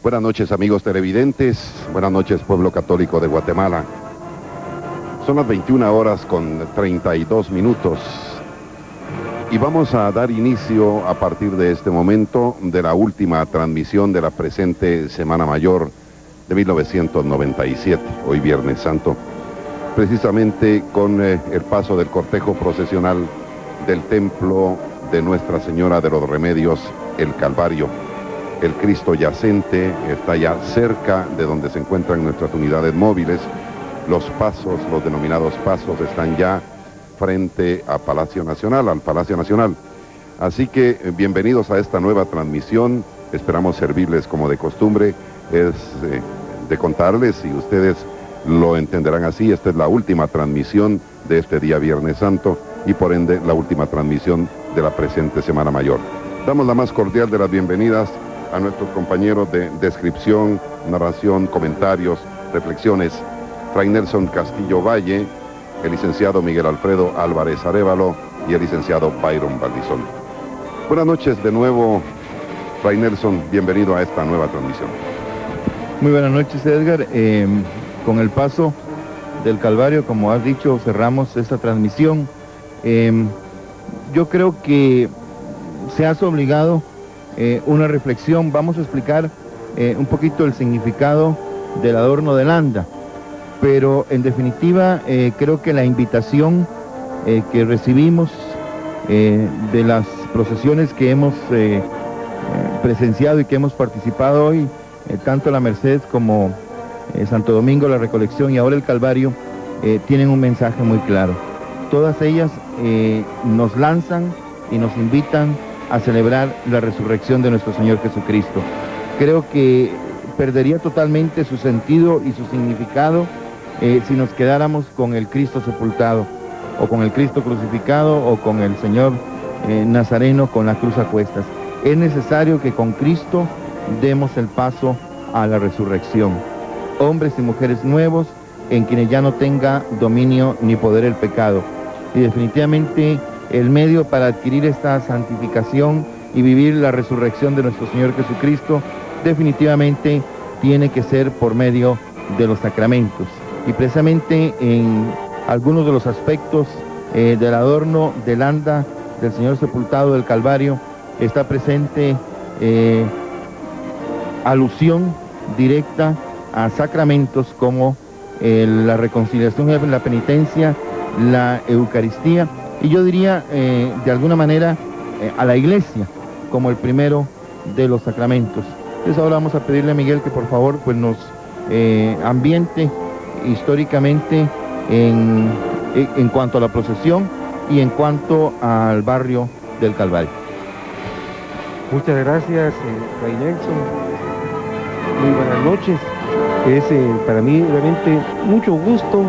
Buenas noches, amigos televidentes. Buenas noches, pueblo católico de Guatemala. Son las 21 horas con 32 minutos. Y vamos a dar inicio a partir de este momento de la última transmisión de la presente Semana Mayor de 1997, hoy Viernes Santo. Precisamente con el paso del cortejo procesional del templo de Nuestra Señora de los Remedios, el Calvario. El Cristo yacente está ya cerca de donde se encuentran nuestras unidades móviles. Los pasos, los denominados pasos, están ya frente a Palacio Nacional, al Palacio Nacional. Así que bienvenidos a esta nueva transmisión. Esperamos servirles como de costumbre. Es de contarles, y ustedes lo entenderán así, esta es la última transmisión de este día Viernes Santo y por ende la última transmisión de la presente Semana Mayor. Damos la más cordial de las bienvenidas a nuestros compañeros de descripción, narración, comentarios, reflexiones, Fray Nelson Castillo Valle, el licenciado Miguel Alfredo Álvarez Arévalo y el licenciado Byron Valdizón. Buenas noches de nuevo, Fray Nelson, bienvenido a esta nueva transmisión. Muy buenas noches, Edgar. Con el paso del Calvario, como has dicho, cerramos esta transmisión. Yo creo que se hace obligado una reflexión. Vamos a explicar un poquito el significado del adorno del anda, pero en definitiva creo que la invitación que recibimos de las procesiones que hemos presenciado y que hemos participado hoy, tanto la Merced como Santo Domingo, la Recolección y ahora el Calvario, tienen un mensaje muy claro. Todas ellas nos lanzan y nos invitan a celebrar la resurrección de nuestro Señor Jesucristo. Creo que perdería totalmente su sentido y su significado si nos quedáramos con el Cristo sepultado, o con el Cristo crucificado, o con el Señor Nazareno con la cruz a cuestas. Es necesario que con Cristo demos el paso a la resurrección. Hombres y mujeres nuevos en quienes ya no tenga dominio ni poder el pecado. Y definitivamente el medio para adquirir esta santificación y vivir la resurrección de nuestro Señor Jesucristo definitivamente tiene que ser por medio de los sacramentos. Y precisamente en algunos de los aspectos del adorno del anda del Señor sepultado del Calvario está presente alusión directa a sacramentos como la reconciliación y la penitencia, la Eucaristía, y yo diría de alguna manera a la Iglesia como el primero de los sacramentos. Entonces ahora vamos a pedirle a Miguel que por favor pues nos ambiente históricamente en cuanto a la procesión y en cuanto al barrio del Calvario. Muchas gracias, Fray Nelson. Muy buenas noches. Es para mí realmente mucho gusto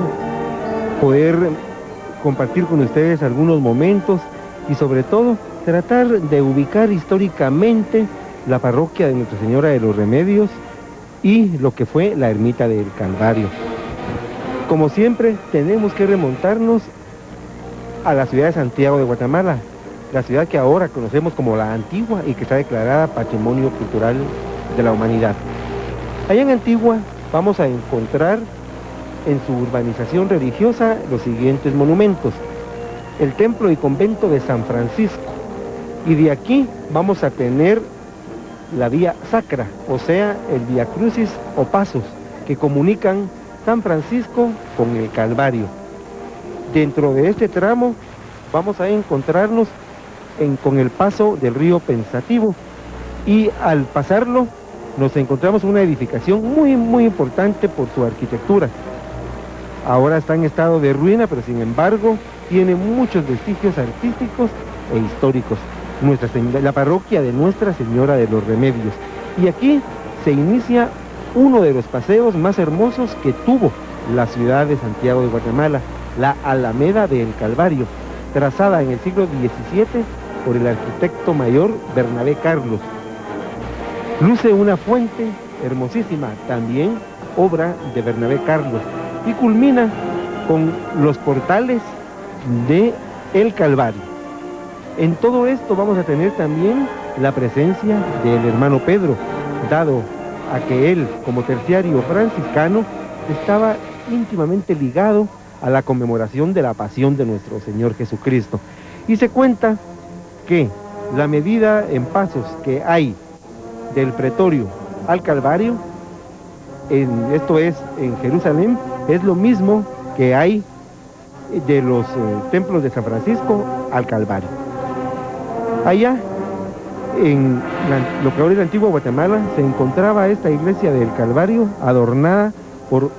poder compartir con ustedes algunos momentos y sobre todo tratar de ubicar históricamente la parroquia de Nuestra Señora de los Remedios y lo que fue la ermita del Calvario. Como siempre, tenemos que remontarnos a la ciudad de Santiago de Guatemala, la ciudad que ahora conocemos como la Antigua y que está declarada Patrimonio Cultural de la Humanidad. Allá en Antigua vamos a encontrar en su urbanización religiosa los siguientes monumentos: el templo y convento de San Francisco, y de aquí vamos a tener la vía sacra, o sea, el Vía Crucis o pasos que comunican San Francisco con el Calvario. Dentro de este tramo vamos a encontrarnos con el paso del río Pensativo, y al pasarlo nos encontramos una edificación muy importante por su arquitectura. Ahora está en estado de ruina, pero sin embargo tiene muchos vestigios artísticos e históricos. La parroquia de Nuestra Señora de los Remedios. Y aquí se inicia uno de los paseos más hermosos que tuvo la ciudad de Santiago de Guatemala, la Alameda del Calvario, trazada en el siglo XVII por el arquitecto mayor Bernabé Carlos. Luce una fuente hermosísima, también obra de Bernabé Carlos, y culmina con los portales de el Calvario. En todo esto vamos a tener también la presencia del hermano Pedro, dado a que él, como terciario franciscano, estaba íntimamente ligado a la conmemoración de la pasión de nuestro Señor Jesucristo. Y se cuenta que la medida en pasos que hay del pretorio al Calvario, esto es en Jerusalén, es lo mismo que hay de los templos de San Francisco al Calvario. Allá, en lo que ahora es la antigua Guatemala, se encontraba esta iglesia del Calvario adornada por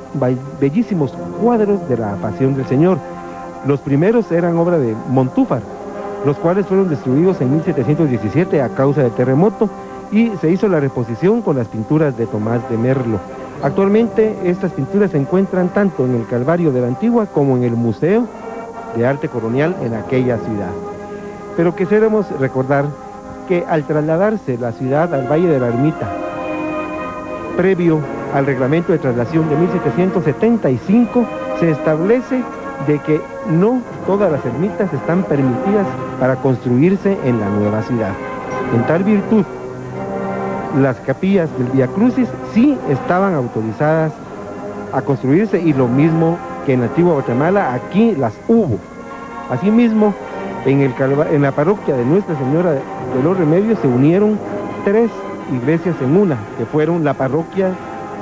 bellísimos cuadros de la Pasión del Señor. Los primeros eran obra de Montúfar, los cuales fueron destruidos en 1717 a causa del terremoto, y se hizo la reposición con las pinturas de Tomás de Merlo. Actualmente estas pinturas se encuentran tanto en el Calvario de la Antigua como en el Museo de Arte Colonial en aquella ciudad. Pero quisiéramos recordar que al trasladarse la ciudad al Valle de la Ermita, previo al reglamento de traslación de 1775, se establece de que no todas las ermitas están permitidas para construirse en la nueva ciudad. En tal virtud, las capillas del Vía Crucis sí estaban autorizadas a construirse, y lo mismo que en la antigua Guatemala, aquí las hubo. Asimismo, en la parroquia de Nuestra Señora de los Remedios se unieron 3 iglesias en una, que fueron la parroquia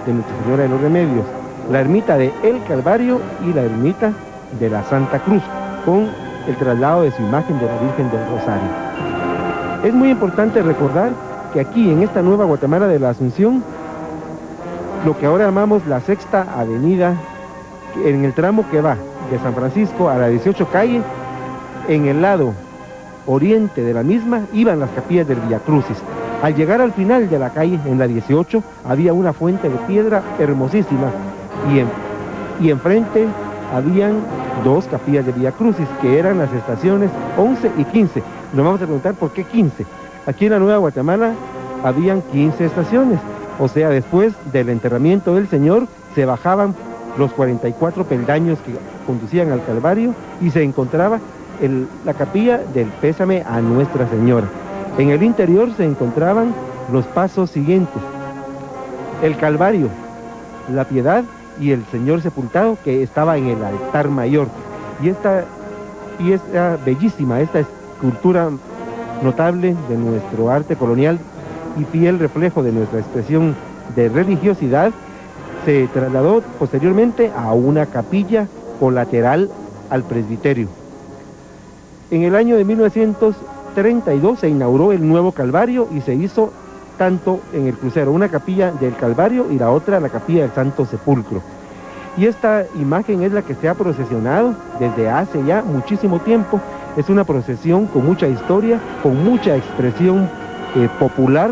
de Nuestra Señora de los Remedios, la ermita de El Calvario y la ermita de la Santa Cruz, con el traslado de su imagen de la Virgen del Rosario. Es muy importante recordar que aquí en esta nueva Guatemala de la Asunción, lo que ahora llamamos la Sexta Avenida, en el tramo que va de San Francisco a la 18 calle, en el lado oriente de la misma iban las capillas del Vía Crucis. Al llegar al final de la calle, en la 18, había una fuente de piedra hermosísima, y enfrente habían 2 capillas de Vía Crucis, que eran las estaciones 11 y 15. Nos vamos a preguntar por qué 15. Aquí en la Nueva Guatemala habían 15 estaciones, o sea, después del enterramiento del Señor se bajaban los 44 peldaños que conducían al Calvario y se encontraba la capilla del Pésame a Nuestra Señora. En el interior se encontraban los pasos siguientes: el Calvario, la Piedad y el Señor sepultado, que estaba en el altar mayor. Y esta bellísima, esta escultura notable de nuestro arte colonial y fiel reflejo de nuestra expresión de religiosidad, se trasladó posteriormente a una capilla colateral al presbiterio. En el año de 1932 se inauguró el nuevo Calvario y se hizo tanto en el crucero, una capilla del Calvario y la otra la capilla del Santo Sepulcro. Y esta imagen es la que se ha procesionado desde hace ya muchísimo tiempo. Es una procesión con mucha historia, con mucha expresión popular.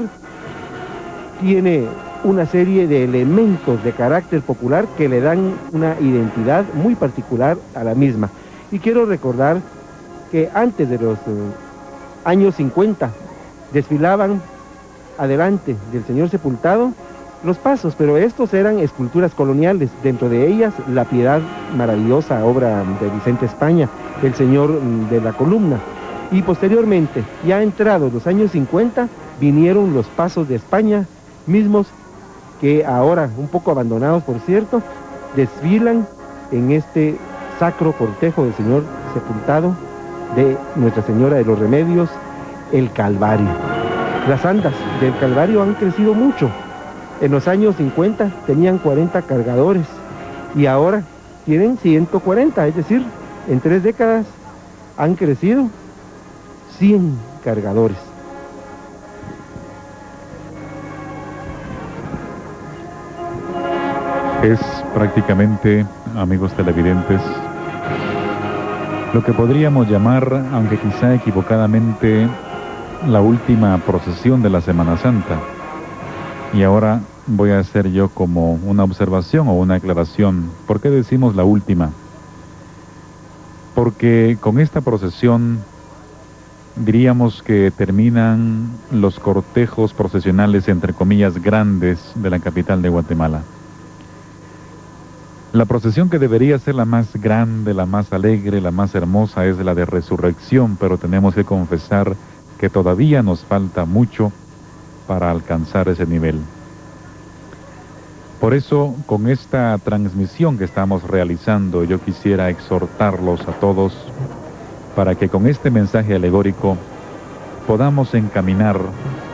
Tiene una serie de elementos de carácter popular que le dan una identidad muy particular a la misma. Y quiero recordar que antes de los años 50 desfilaban adelante del Señor sepultado los pasos, pero estos eran esculturas coloniales, dentro de ellas la Piedad maravillosa, obra de Vicente España, el Señor de la Columna. Y posteriormente, ya entrados los años 50, vinieron los pasos de España, mismos que ahora, un poco abandonados por cierto, desfilan en este sacro cortejo del Señor sepultado de Nuestra Señora de los Remedios, el Calvario. Las andas del Calvario han crecido mucho. En los años 50 tenían 40 cargadores y ahora tienen 140, es decir, en 3 décadas han crecido 100 cargadores. Es prácticamente, amigos televidentes, lo que podríamos llamar, aunque quizá equivocadamente, la última procesión de la Semana Santa. Y ahora voy a hacer yo como una observación o una aclaración. ¿Por qué decimos la última? Porque con esta procesión diríamos que terminan los cortejos procesionales, entre comillas, grandes de la capital de Guatemala. La procesión que debería ser la más grande, la más alegre, la más hermosa es la de resurrección, pero tenemos que confesar que todavía nos falta mucho para alcanzar ese nivel. Por eso, con esta transmisión que estamos realizando, yo quisiera exhortarlos a todos para que con este mensaje alegórico podamos encaminar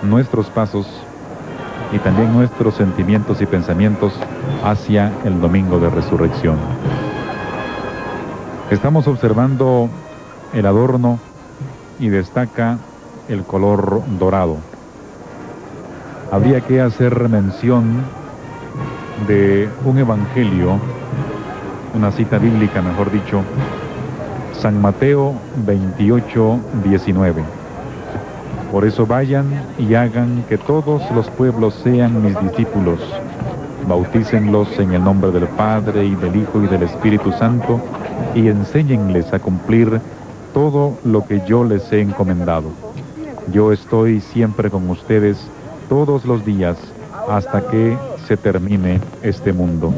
nuestros pasos y también nuestros sentimientos y pensamientos hacia el domingo de resurrección. Estamos observando el adorno y destaca el color dorado. Habría que hacer mención de un evangelio, una cita bíblica, mejor dicho, San Mateo 28:19. Por eso vayan y hagan que todos los pueblos sean mis discípulos. Bautícenlos en el nombre del Padre y del Hijo y del Espíritu Santo y enséñenles a cumplir todo lo que yo les he encomendado. Yo estoy siempre con ustedes todos los días hasta que se termine este mundo.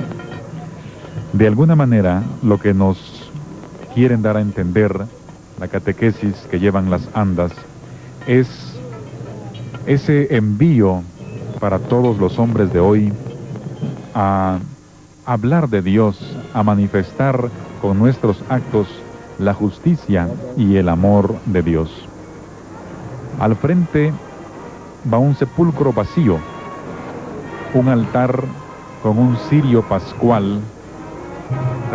De alguna manera, lo que nos quieren dar a entender la catequesis que llevan las andas es ese envío para todos los hombres de hoy a hablar de Dios, a manifestar con nuestros actos la justicia y el amor de Dios. Al frente va un sepulcro vacío, un altar con un cirio pascual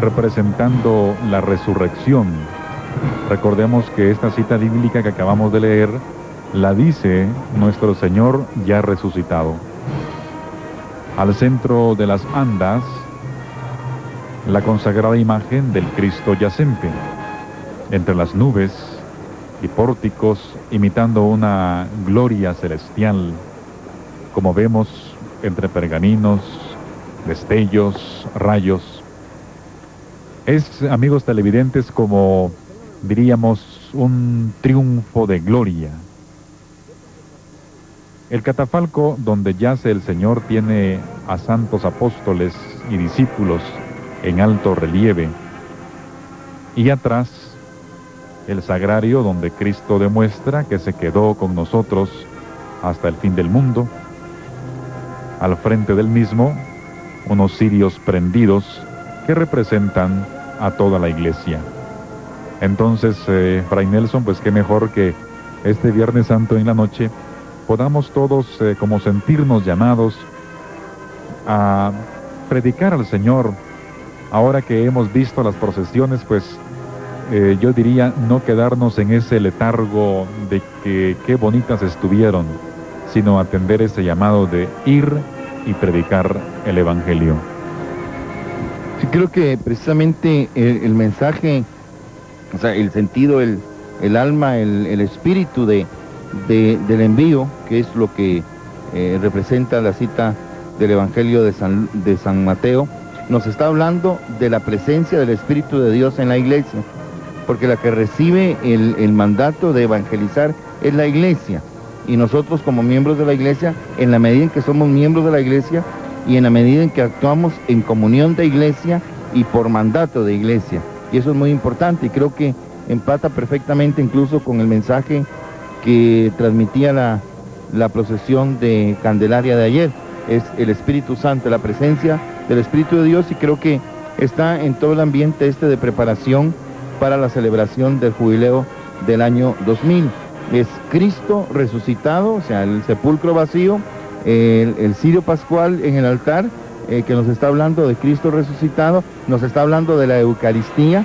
representando la resurrección. Recordemos que esta cita bíblica que acabamos de leer la dice nuestro Señor ya resucitado. Al centro de las andas, la consagrada imagen del Cristo yacente, entre las nubes y pórticos, imitando una gloria celestial, como vemos entre pergaminos, destellos, rayos. Es, amigos televidentes, como diríamos, un triunfo de gloria. El catafalco donde yace el Señor tiene a santos apóstoles y discípulos en alto relieve. Y atrás, el sagrario donde Cristo demuestra que se quedó con nosotros hasta el fin del mundo. Al frente del mismo, unos cirios prendidos que representan a toda la iglesia. Entonces, Fray Nelson, pues qué mejor que este Viernes Santo en la noche podamos todos como sentirnos llamados a predicar al Señor. Ahora que hemos visto las procesiones, pues yo diría no quedarnos en ese letargo de que qué bonitas estuvieron, sino atender ese llamado de ir y predicar el Evangelio. Sí, creo que precisamente el mensaje, o sea, el sentido, el alma, el espíritu del envío, que es lo que representa la cita del Evangelio de San Mateo, nos está hablando de la presencia del Espíritu de Dios en la iglesia, porque la que recibe el mandato de evangelizar es la iglesia, y nosotros como miembros de la iglesia, en la medida en que somos miembros de la iglesia y en la medida en que actuamos en comunión de iglesia y por mandato de iglesia, y eso es muy importante, y creo que empata perfectamente incluso con el mensaje que transmitía la procesión de Candelaria de ayer. Es el Espíritu Santo, la presencia del Espíritu de Dios, y creo que está en todo el ambiente de preparación para la celebración del jubileo del año 2000. Es Cristo resucitado, o sea, el sepulcro vacío, el cirio pascual en el altar, que nos está hablando de Cristo resucitado, nos está hablando de la Eucaristía,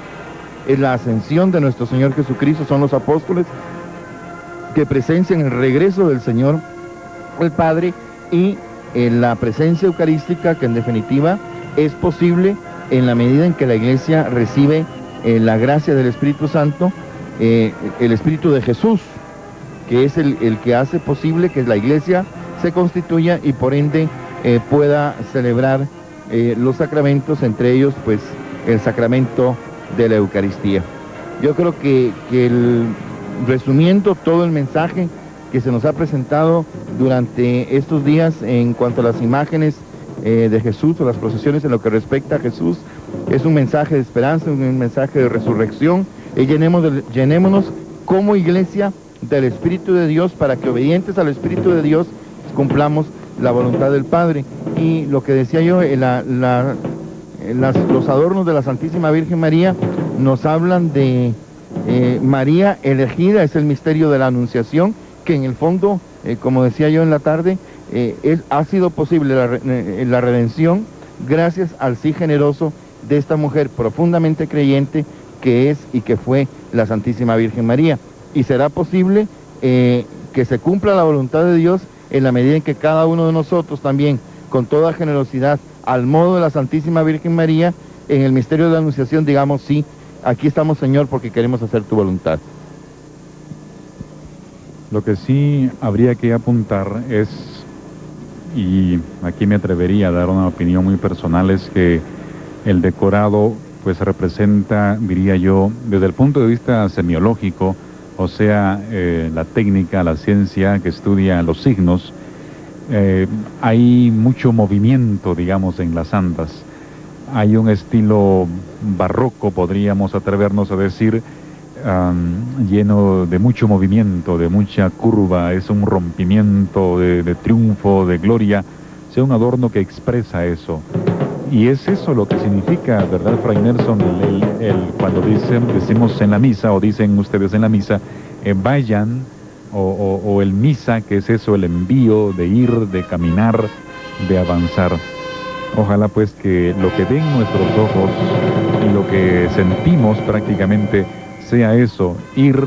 es la ascensión de nuestro Señor Jesucristo, son los apóstoles que presencian el regreso del Señor, el Padre, y la presencia eucarística, que en definitiva es posible en la medida en que la iglesia recibe la gracia del Espíritu Santo, el Espíritu de Jesús, que es el que hace posible que la iglesia se constituya y por ende pueda celebrar los sacramentos, entre ellos pues el sacramento de la Eucaristía. Yo creo que resumiendo todo el mensaje que se nos ha presentado durante estos días en cuanto a las imágenes de Jesús o las procesiones en lo que respecta a Jesús, es un mensaje de esperanza, un mensaje de resurrección, y llenémonos como iglesia del Espíritu de Dios para que, obedientes al Espíritu de Dios, cumplamos la voluntad del Padre. Y lo que decía yo, los adornos de la Santísima Virgen María nos hablan de María elegida, es el misterio de la Anunciación, que en el fondo, como decía yo en la tarde, ha sido posible la redención gracias al sí generoso de esta mujer profundamente creyente que es y que fue la Santísima Virgen María. Y será posible que se cumpla la voluntad de Dios en la medida en que cada uno de nosotros también, con toda generosidad, al modo de la Santísima Virgen María, en el misterio de la Anunciación, digamos, sí, aquí estamos, Señor, porque queremos hacer tu voluntad. Lo que sí habría que apuntar es, y aquí me atrevería a dar una opinión muy personal, es que el decorado pues representa, diría yo, desde el punto de vista semiológico, o sea, la técnica, la ciencia que estudia los signos, hay mucho movimiento, digamos, en las andas. Hay un estilo barroco, podríamos atrevernos a decir, lleno de mucho movimiento, de mucha curva, es un rompimiento de triunfo, de gloria, sea un adorno que expresa eso. Y es eso lo que significa, ¿verdad, Fray Nelson? Cuando decimos en la misa, o dicen ustedes en la misa, vayan, o el misa, que es eso, el envío de ir, de caminar, de avanzar. Ojalá pues que lo que ven nuestros ojos y lo que sentimos prácticamente sea eso, ir.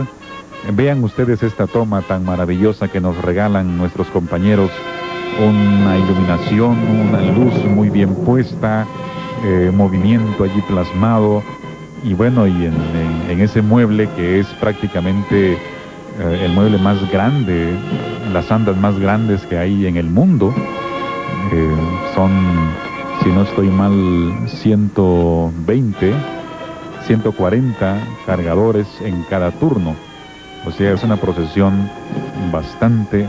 Vean ustedes esta toma tan maravillosa que nos regalan nuestros compañeros, una iluminación, una luz muy bien puesta, movimiento allí plasmado, y bueno, y en ese mueble que es prácticamente el mueble más grande, las andas más grandes que hay en el mundo, son, si no estoy mal, 120, 140 cargadores en cada turno. O sea, es una procesión bastante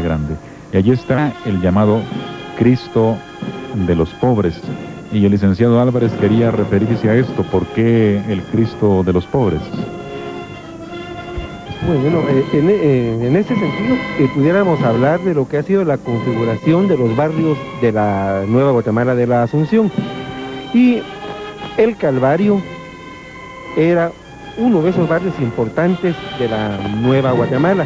grande. Y allí está el llamado Cristo de los pobres. Y el licenciado Álvarez quería referirse a esto. ¿Por qué el Cristo de los pobres? Bueno, en este sentido, pudiéramos hablar de lo que ha sido la configuración de los barrios de la Nueva Guatemala de la Asunción. Y el Calvario era uno de esos barrios importantes de la Nueva Guatemala.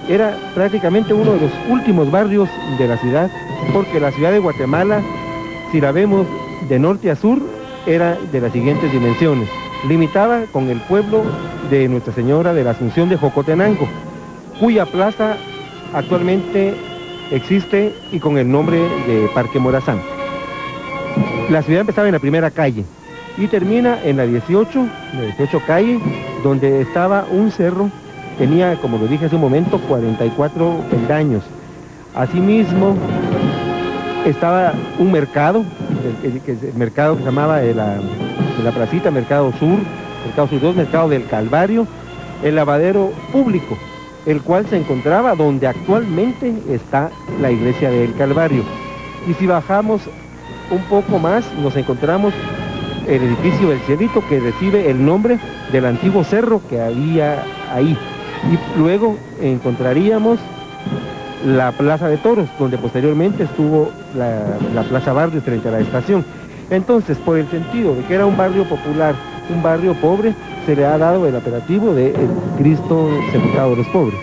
Era prácticamente uno de los últimos barrios de la ciudad, porque la ciudad de Guatemala, si la vemos de norte a sur, era de las siguientes dimensiones. Limitaba con el pueblo de Nuestra Señora de la Asunción de Jocotenango, cuya plaza actualmente existe y con el nombre de Parque Morazán. La ciudad empezaba en la primera calle y termina en la 18 calle, donde estaba un cerro. Tenía, como lo dije hace un momento, 44 peldaños. Asimismo, estaba un mercado, el mercado que se llamaba de la placita, Mercado Sur 2, Mercado del Calvario, el lavadero público, el cual se encontraba donde actualmente está la iglesia del Calvario. Y si bajamos un poco más, nos encontramos el edificio del Cielito, que recibe el nombre del antiguo cerro que había ahí. Y luego encontraríamos la Plaza de Toros, donde posteriormente estuvo la Plaza Barrios frente a la estación. Entonces, por el sentido de que era un barrio popular, un barrio pobre, se le ha dado el apelativo de el Cristo sepultado de los pobres.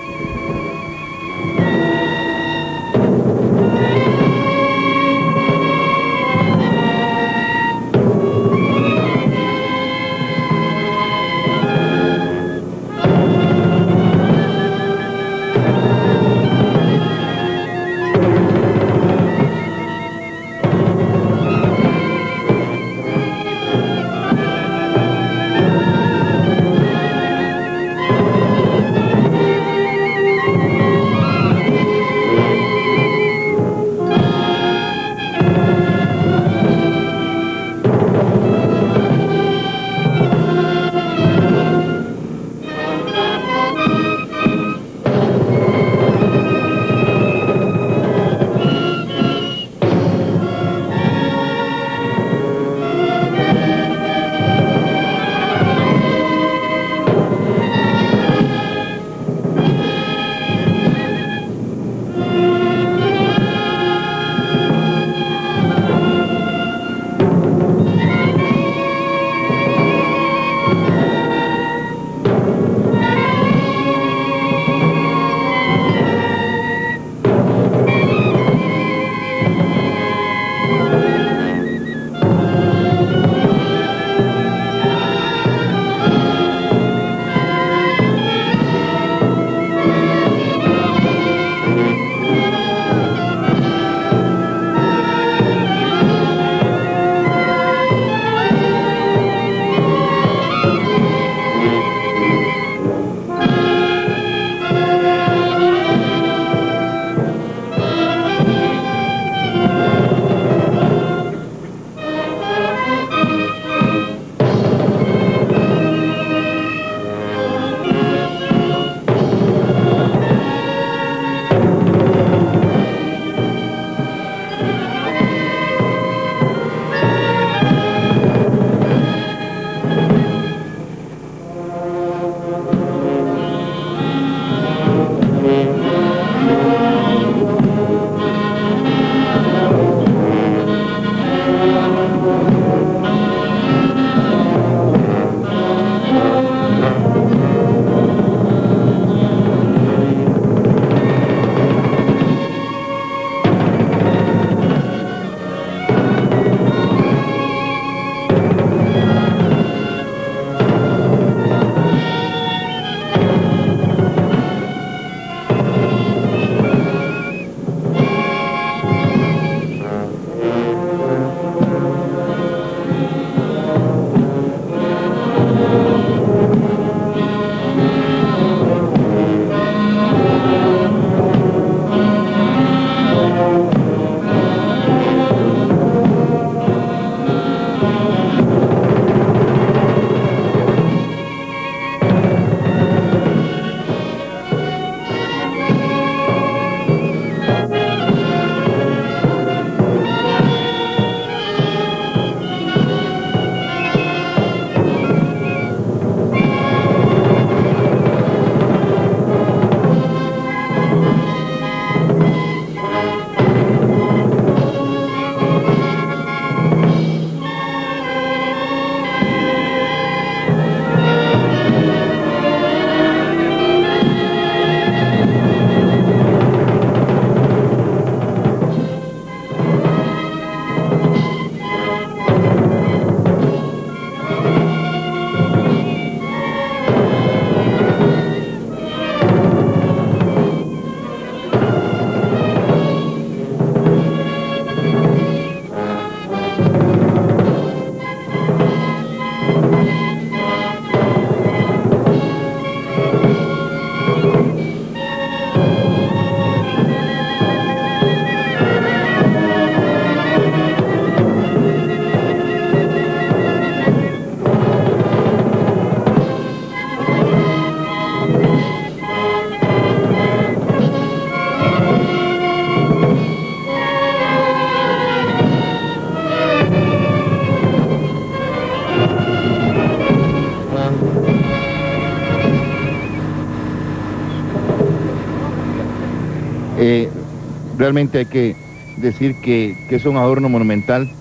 Realmente hay que decir que es un adorno monumental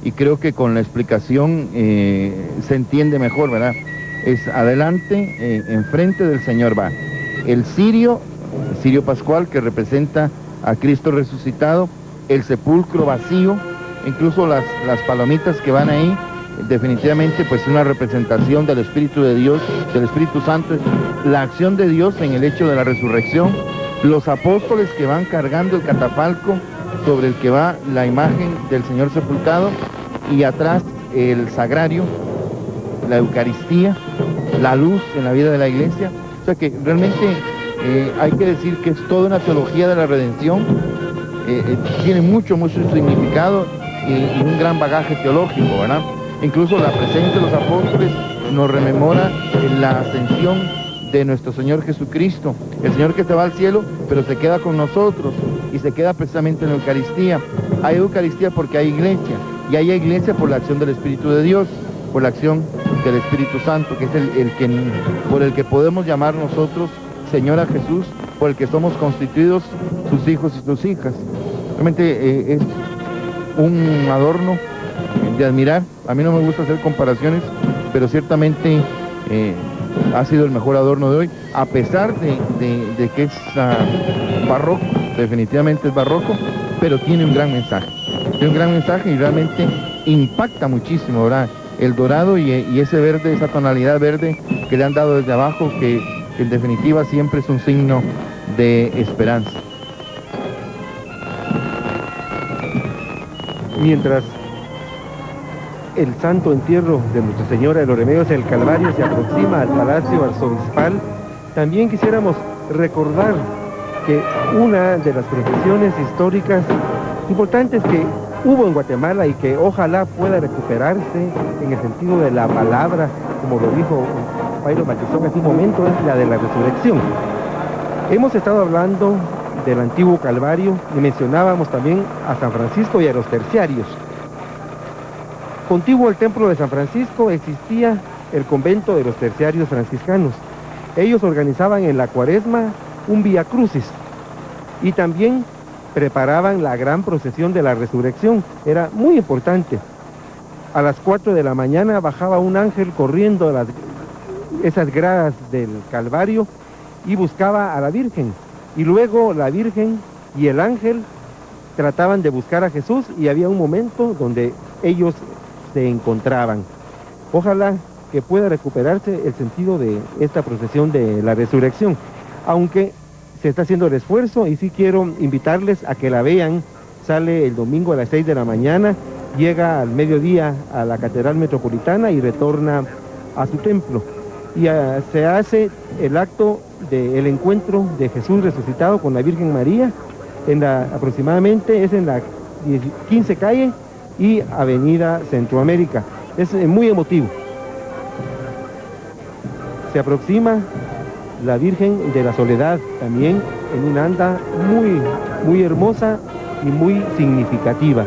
y creo que con la explicación se entiende mejor, ¿verdad? Es adelante, enfrente del Señor va el cirio pascual que representa a Cristo resucitado, el sepulcro vacío, incluso las palomitas que van ahí, definitivamente pues una representación del Espíritu de Dios, del Espíritu Santo, la acción de Dios en el hecho de la resurrección, los apóstoles que van cargando el catafalco sobre el que va la imagen del Señor sepultado y atrás el sagrario, la Eucaristía, la luz en la vida de la iglesia. O sea que realmente hay que decir que es toda una teología de la redención, tiene mucho significado y un gran bagaje teológico, ¿verdad? Incluso la presencia de los apóstoles nos rememora la ascensión de nuestro Señor Jesucristo, el Señor que se va al cielo, pero se queda con nosotros y se queda precisamente en la Eucaristía. Hay Eucaristía porque hay iglesia, y hay iglesia por la acción del Espíritu de Dios, por la acción del Espíritu Santo, que es por el que podemos llamar nosotros Señor a Jesús, por el que somos constituidos sus hijos y sus hijas. Realmente es un adorno de admirar. A mí no me gusta hacer comparaciones, pero ciertamente ha sido el mejor adorno de hoy, a pesar de que es barroco, definitivamente es barroco, pero tiene un gran mensaje. Tiene un gran mensaje y realmente impacta muchísimo, ¿verdad? El dorado y ese verde, esa tonalidad verde que le han dado desde abajo, que en definitiva siempre es un signo de esperanza. Mientras el santo entierro de Nuestra Señora de los Remedios del Calvario se aproxima al Palacio Arzobispal, también quisiéramos recordar que una de las profesiones históricas Lo importante es que hubo en Guatemala y que ojalá pueda recuperarse en el sentido de la palabra, como lo dijo Pairo Matizón hace un momento, es la de la resurrección. Hemos estado hablando del antiguo Calvario y mencionábamos también a San Francisco y a los terciarios. Contiguo al templo de San Francisco existía el convento de los terciarios franciscanos. Ellos organizaban en la Cuaresma un Vía Crucis y también preparaban la gran procesión de la resurrección. Era muy importante. A las 4 de la mañana bajaba un ángel corriendo esas gradas del Calvario y buscaba a la Virgen. Y luego la Virgen y el ángel trataban de buscar a Jesús y había un momento donde ellos se encontraban. Ojalá que pueda recuperarse el sentido de esta procesión de la resurrección, aunque se está haciendo el esfuerzo y sí quiero invitarles a que la vean. Sale el domingo a las 6 de la mañana, llega al mediodía a la Catedral Metropolitana y retorna a su templo. Y se hace el acto del encuentro de Jesús resucitado con la Virgen María, aproximadamente es en la 15 calle y Avenida Centroamérica. Es muy emotivo. Se aproxima la Virgen de la Soledad también en una anda muy, muy hermosa y muy significativa.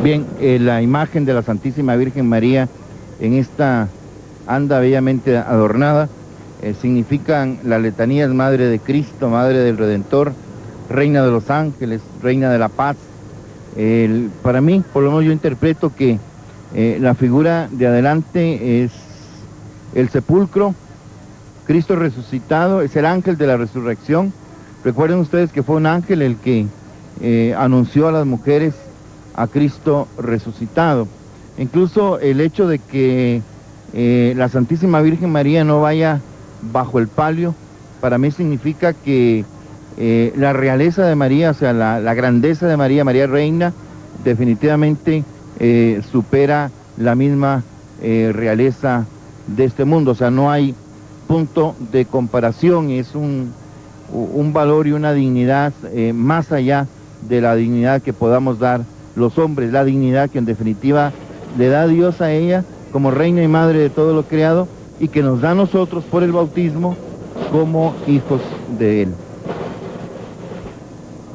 Bien, la imagen de la Santísima Virgen María en esta anda bellamente adornada significan las letanías: Madre de Cristo, Madre del Redentor, Reina de los Ángeles, Reina de la Paz. Para mí, por lo menos yo interpreto que la figura de adelante es el sepulcro, Cristo resucitado, es el ángel de la resurrección. Recuerden ustedes que fue un ángel el que anunció a las mujeres a Cristo resucitado. Incluso el hecho de que la Santísima Virgen María no vaya bajo el palio, para mí significa que la realeza de María, o sea, la grandeza de María, María Reina, definitivamente supera la misma realeza de este mundo. O sea, no hay punto de comparación, es un valor y una dignidad más allá de la dignidad que podamos dar los hombres, la dignidad que en definitiva le da Dios a ella como reina y madre de todo lo creado, y que nos da a nosotros por el bautismo como hijos de Él.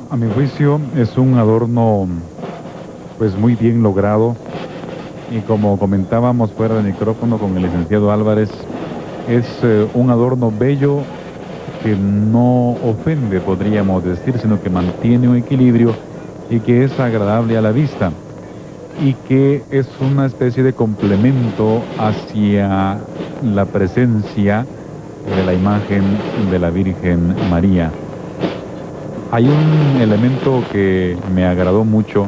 A mi juicio es un adorno pues muy bien logrado, y como comentábamos fuera del micrófono con el licenciado Álvarez, es un adorno bello que no ofende, podríamos decir, sino que mantiene un equilibrio y que es agradable a la vista, y que es una especie de complemento hacia la presencia de la imagen de la Virgen María. Hay un elemento que me agradó mucho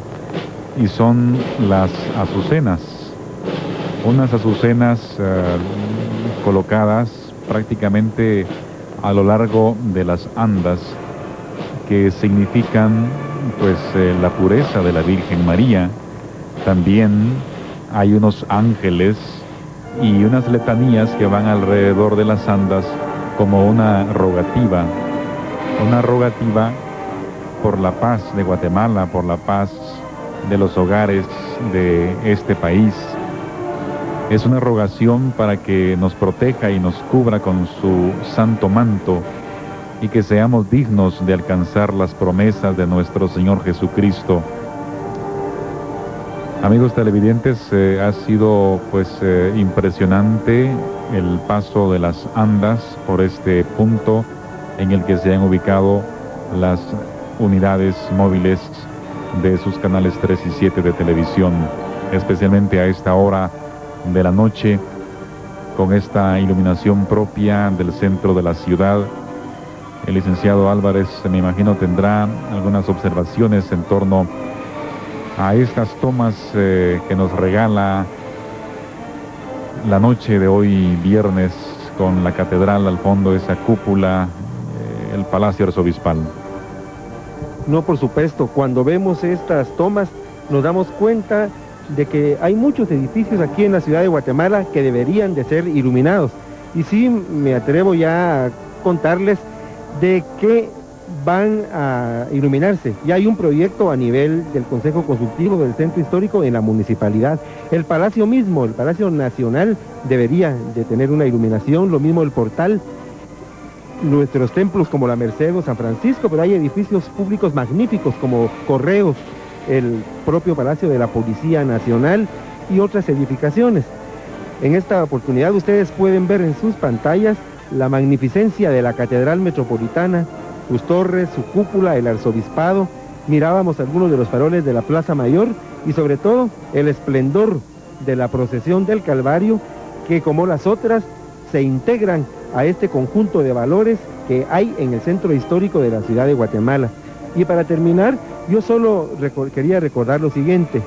y son las azucenas. Unas azucenas colocadas prácticamente a lo largo de las andas, que significan pues la pureza de la Virgen María. También hay unos ángeles y unas letanías que van alrededor de las andas como una rogativa por la paz de Guatemala, por la paz de los hogares de este país. Es una rogación para que nos proteja y nos cubra con su santo manto, y que seamos dignos de alcanzar las promesas de nuestro Señor Jesucristo. Amigos televidentes, ha sido pues impresionante el paso de las andas por este punto en el que se han ubicado las unidades móviles de sus canales 3 y 7 de televisión, especialmente a esta hora de la noche, con esta iluminación propia del centro de la ciudad. El licenciado Álvarez, me imagino, tendrá algunas observaciones en torno a estas tomas que nos regala la noche de hoy viernes, con la catedral al fondo, esa cúpula, el Palacio Arzobispal. No, por supuesto, cuando vemos estas tomas nos damos cuenta de que hay muchos edificios aquí en la ciudad de Guatemala que deberían de ser iluminados. Y sí, me atrevo ya a contarles de que van a iluminarse. Ya hay un proyecto a nivel del Consejo Consultivo del Centro Histórico en la municipalidad. El Palacio mismo, el Palacio Nacional, debería de tener una iluminación, lo mismo el portal, nuestros templos como la Merced o San Francisco, pero hay edificios públicos magníficos como Correos, el propio Palacio de la Policía Nacional y otras edificaciones. En esta oportunidad ustedes pueden ver en sus pantallas la magnificencia de la Catedral Metropolitana, sus torres, su cúpula, el arzobispado. Mirábamos algunos de los faroles de la Plaza Mayor y sobre todo el esplendor de la procesión del Calvario, que como las otras se integran a este conjunto de valores que hay en el centro histórico de la ciudad de Guatemala. Y para terminar, yo solo quería recordar lo siguiente: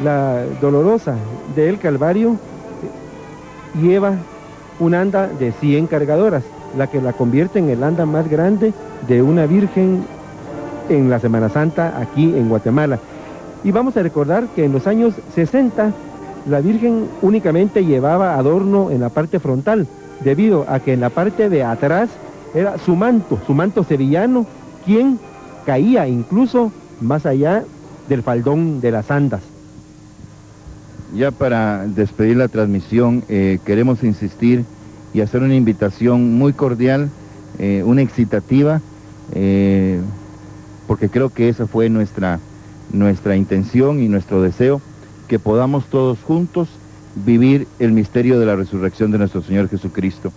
la Dolorosa del Calvario lleva un anda de 100 cargadoras, la que la convierte en el anda más grande de una virgen en la Semana Santa aquí en Guatemala. Y vamos a recordar que en los años 60 la Virgen únicamente llevaba adorno en la parte frontal, debido a que en la parte de atrás era su manto sevillano, quien caía incluso más allá del faldón de las andas. Ya para despedir la transmisión, queremos insistir y hacer una invitación muy cordial, una excitativa, porque creo que esa fue nuestra nuestra intención y nuestro deseo que podamos todos juntos vivir el misterio de la resurrección de nuestro Señor Jesucristo.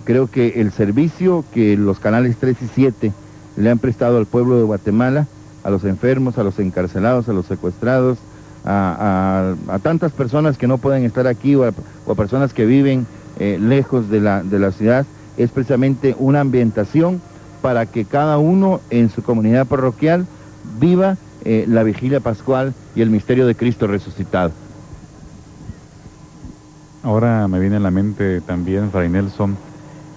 Creo que el servicio que los canales 3 y 7 le han prestado al pueblo de Guatemala, a los enfermos, a los encarcelados, a los secuestrados, a tantas personas que no pueden estar aquí o a personas que viven lejos de la ciudad, es precisamente una ambientación para que cada uno en su comunidad parroquial viva la vigilia pascual y el misterio de Cristo resucitado. Ahora me viene a la mente también, Fray Nelson,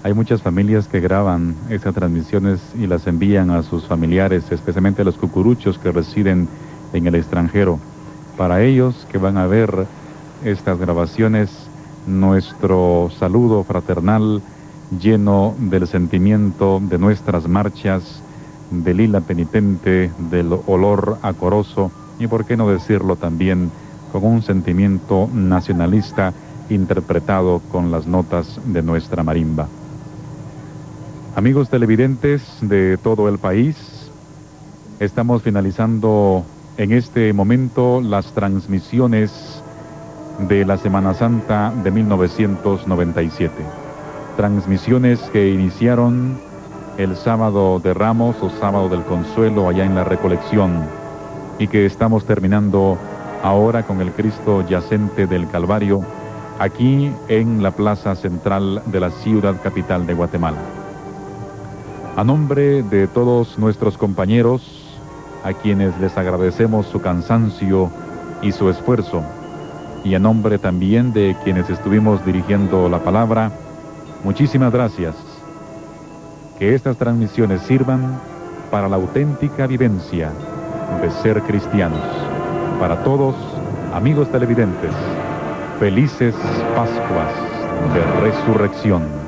hay muchas familias que graban esas transmisiones y las envían a sus familiares, especialmente a los cucuruchos que residen en el extranjero. Para ellos que van a ver estas grabaciones, nuestro saludo fraternal lleno del sentimiento de nuestras marchas, del lila penitente, del olor acoroso y, por qué no decirlo también, con un sentimiento nacionalista interpretado con las notas de nuestra marimba. Amigos televidentes de todo el país, estamos finalizando en este momento las transmisiones de la Semana Santa de 1997. Transmisiones que iniciaron el sábado de Ramos o sábado del Consuelo allá en la Recolección y que estamos terminando ahora con el Cristo yacente del Calvario aquí en la plaza central de la ciudad capital de Guatemala. A nombre de todos nuestros compañeros, a quienes les agradecemos su cansancio y su esfuerzo, y a nombre también de quienes estuvimos dirigiendo la palabra, muchísimas gracias. Que estas transmisiones sirvan para la auténtica vivencia de ser cristianos. Para todos, amigos televidentes, felices Pascuas de Resurrección.